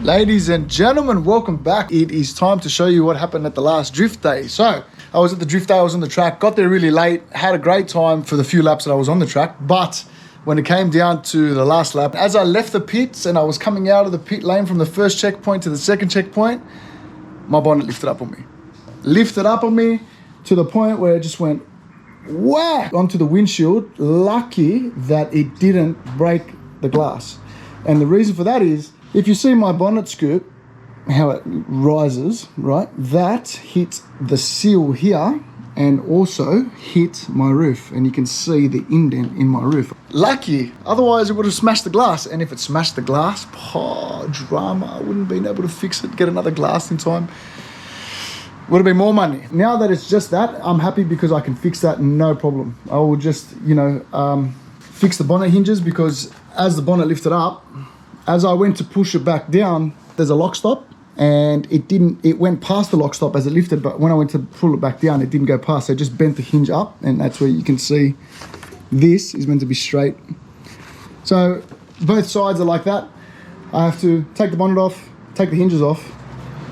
Ladies and gentlemen, welcome back. It is time to show you what happened at the last drift day. So, I was at the drift day, I was on the track, got there really late, had a great time for the few laps that I was on the track, but when it came down to the last lap, as I left the pits and I was coming out of the pit lane from the first checkpoint to the second checkpoint, my bonnet lifted up on me. Lifted up on me to the point where it just went whack onto the windshield. Lucky that it didn't break the glass. And the reason for that is, if you see my bonnet skirt, how it rises, right? That hit the seal here and also hit my roof. And you can see the indent in my roof. Lucky, otherwise it would have smashed the glass. And if it smashed the glass, drama. I wouldn't have been able to fix it, get another glass in time. Would have been more money. Now that it's just that, I'm happy because I can fix that, no problem. I will just, fix the bonnet hinges, because as the bonnet lifted up, as I went to push it back down, there's a lock stop, and it went past the lock stop as it lifted, but when I went to pull it back down, it didn't go past, so it just bent the hinge up, and that's where you can see this is meant to be straight. So both sides are like that. I have to take the bonnet off, take the hinges off,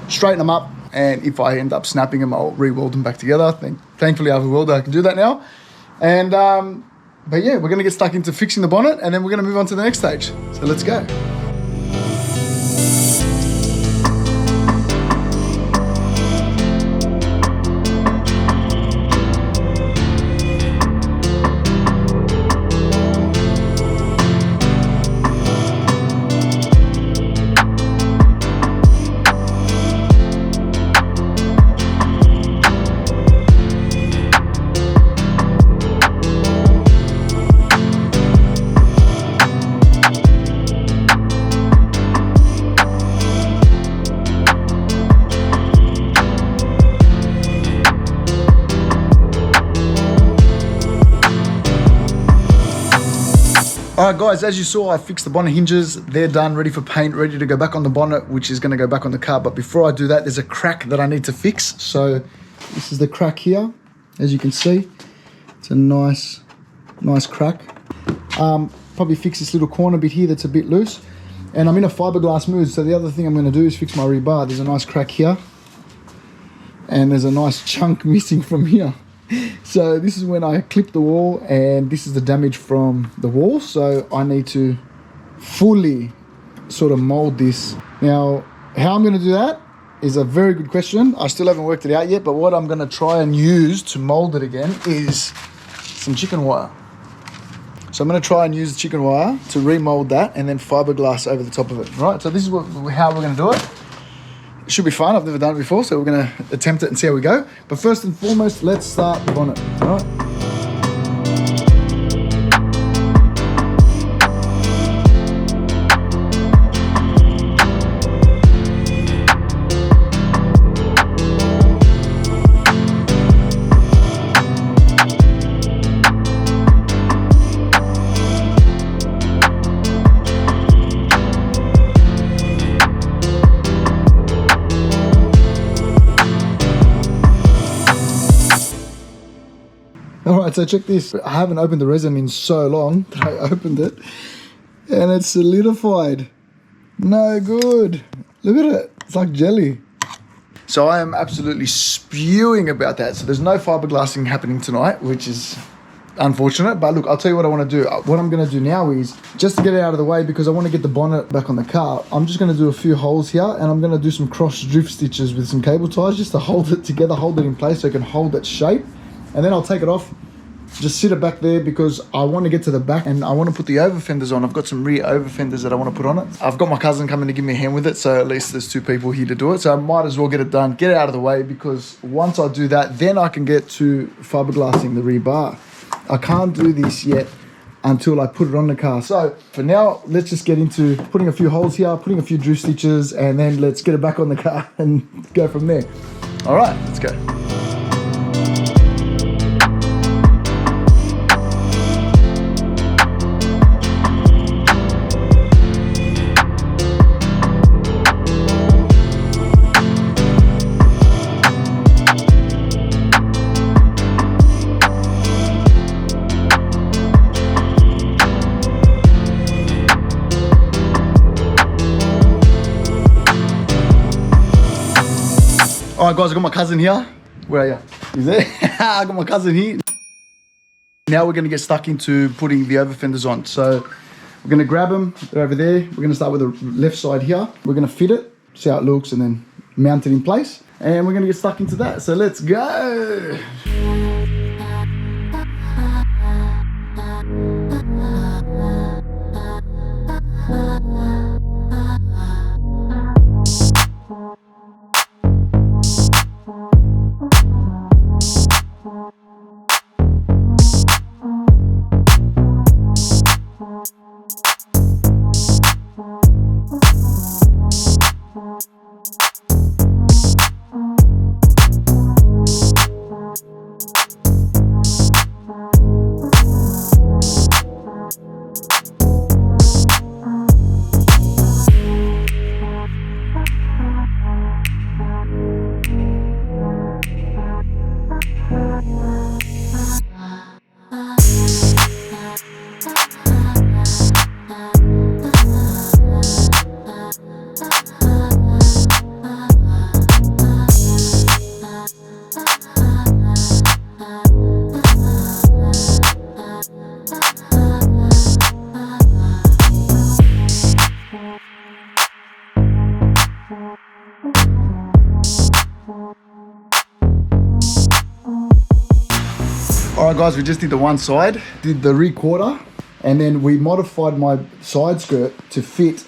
straighten them up, and if I end up snapping them, I'll re-weld them back together. Thankfully I have a welder, I can do that now. And but yeah, we're gonna get stuck into fixing the bonnet, and then we're gonna move on to the next stage. So let's go. Alright guys, as you saw, I fixed the bonnet hinges. They're done, ready for paint, ready to go back on the bonnet, which is going to go back on the car. But before I do that, there's a crack that I need to fix. So this is the crack here, as you can see. It's a nice crack. Probably fix this little corner bit here that's a bit loose. And I'm in a fiberglass mood, so the other thing I'm going to do is fix my rebar. There's a nice crack here. And there's a nice chunk missing from here. So this is when I clipped the wall, and this is the damage from the wall. So I need to fully sort of mold this. Now, how I'm going to do that is a very good question. I still haven't worked it out yet, but what I'm going to try and use to mold it again is some chicken wire. So I'm going to try and use the chicken wire to remold that, and then fiberglass over the top of it. Right, so this is how we're going to do it. It should be fun. I've never done it before, so we're going to attempt it and see how we go. But first and foremost, let's start the bonnet. All right. Alright, so check this. I haven't opened the resin in so long that I opened it, and it's solidified. No good. Look at it. It's like jelly. So I am absolutely spewing about that. So there's no fiberglassing happening tonight, which is unfortunate. But look, I'll tell you what I want to do. What I'm going to do now is, just to get it out of the way, because I want to get the bonnet back on the car, I'm just going to do a few holes here, and I'm going to do some cross drift stitches with some cable ties just to hold it together, hold it in place so it can hold its shape. And then I'll take it off, just sit it back there, because I want to get to the back and I want to put the overfenders on. I've got some rear overfenders that I want to put on it. I've got my cousin coming to give me a hand with it, so at least there's two people here to do it. So I might as well get it done, get it out of the way, because once I do that, then I can get to fiberglassing the rear bar. I can't do this yet until I put it on the car. So for now, let's just get into putting a few holes here, putting a few drift stitches, and then let's get it back on the car and go from there. All right, let's go. Alright guys, I got my cousin here. Where are you? He's there. I got my cousin here. Now we're going to get stuck into putting the overfenders on. So we're going to grab them, they're over there. We're going to start with the left side here. We're going to fit it, see how it looks, and then mount it in place. And we're going to get stuck into that. So let's go. Alright guys, we just did the one side, did the re-quarter, and then we modified my side skirt to fit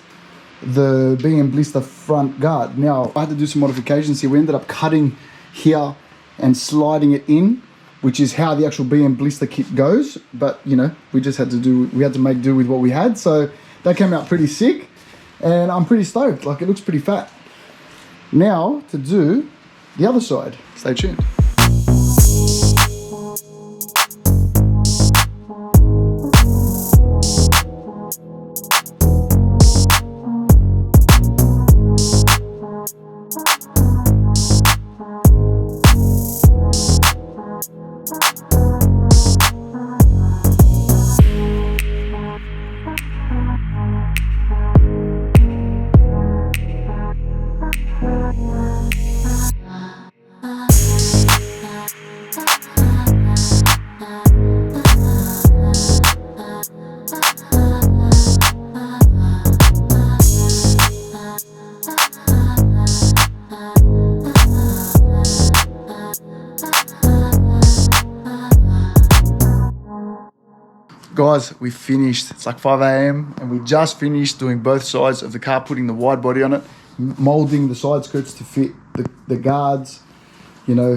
the BM Blister front guard. Now, I had to do some modifications here. We ended up cutting here and sliding it in, which is how the actual BM Blister kit goes. But, you know, we had to make do with what we had. So that came out pretty sick, and I'm pretty stoked. Like, it looks pretty fat. Now, to do the other side. Stay tuned. Guys, we finished. It's like 5 AM and we just finished doing both sides of the car, putting the wide body on it, molding the side skirts to fit the guards, you know,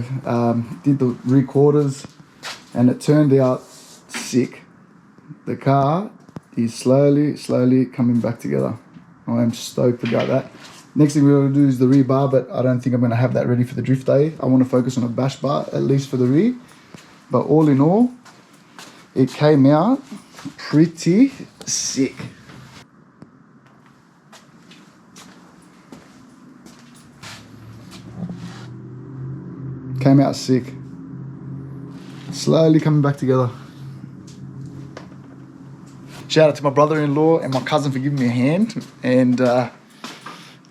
did the re-quarters, and it turned out sick. The car is slowly coming back together. I am stoked about that. Next thing we're going to do is the rear bar, but I don't think I'm going to have that ready for the drift day. I want to focus on a bash bar, at least for the rear. But all in all, it came out pretty sick. Came out sick. Slowly coming back together. Shout out to my brother-in-law and my cousin for giving me a hand, and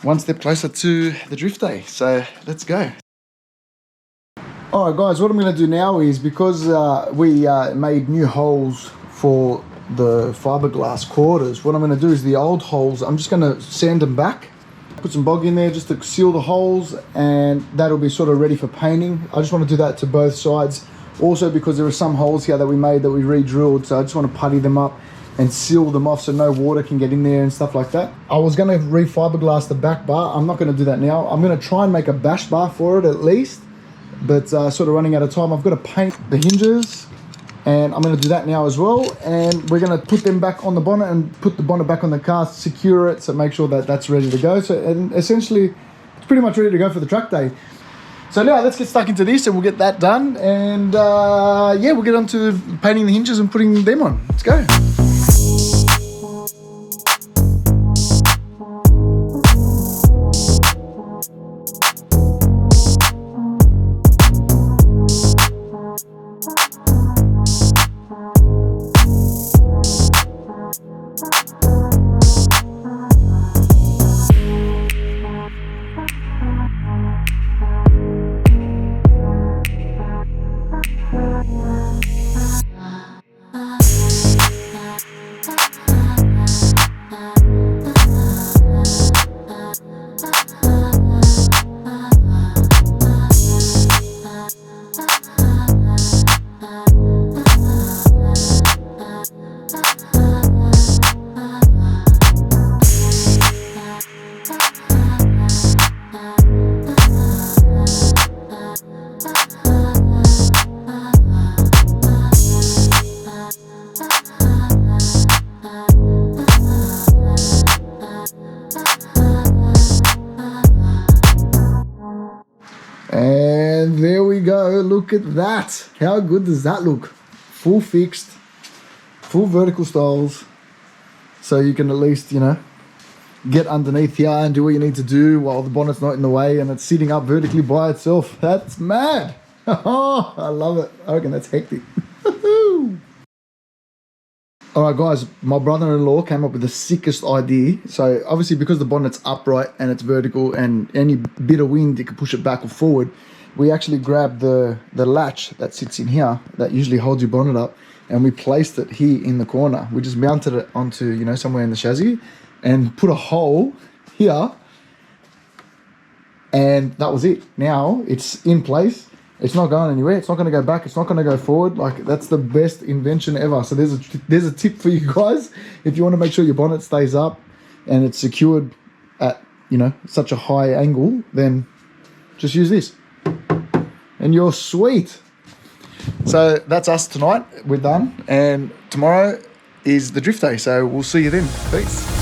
one step closer to the drift day. So let's go. Alright guys, what I'm going to do now is, because we made new holes for the fiberglass quarters, what I'm going to do is the old holes, I'm just going to sand them back, put some bog in there just to seal the holes, and that'll be sort of ready for painting. I just want to do that to both sides. Also because there are some holes here that we made that we re-drilled, so I just want to putty them up and seal them off so no water can get in there and stuff like that. I was going to re-fiberglass the back bar. I'm not going to do that now. I'm going to try and make a bash bar for it at least, but sort of running out of time. I've got to paint the hinges, and I'm going to do that now as well, and we're going to put them back on the bonnet and put the bonnet back on the car, secure it, so make sure that that's ready to go. So, and essentially it's pretty much ready to go for the track day. So now let's get stuck into this and we'll get that done, and yeah, we'll get on to painting the hinges and putting them on. Let's go. And there we go, look at that. How good does that look? Full fixed, full vertical styles. So you can at least, you know, get underneath here and do what you need to do while the bonnet's not in the way and it's sitting up vertically by itself. That's mad. Oh, I love it. I reckon that's hectic. Alright guys, my brother-in-law came up with the sickest idea. So obviously because the bonnet's upright and it's vertical and any bit of wind, you can push it back or forward, we actually grabbed the latch that sits in here that usually holds your bonnet up, and we placed it here in the corner. We just mounted it onto, you know, somewhere in the chassis and put a hole here, and that was it. Now it's in place. It's not going anywhere. It's not going to go back. It's not going to go forward. Like, that's the best invention ever. So there's a tip for you guys. If you want to make sure your bonnet stays up and it's secured at, you know, such a high angle, then just use this and you're sweet. So that's us tonight. We're done. And tomorrow is the drift day. So we'll see you then. Peace.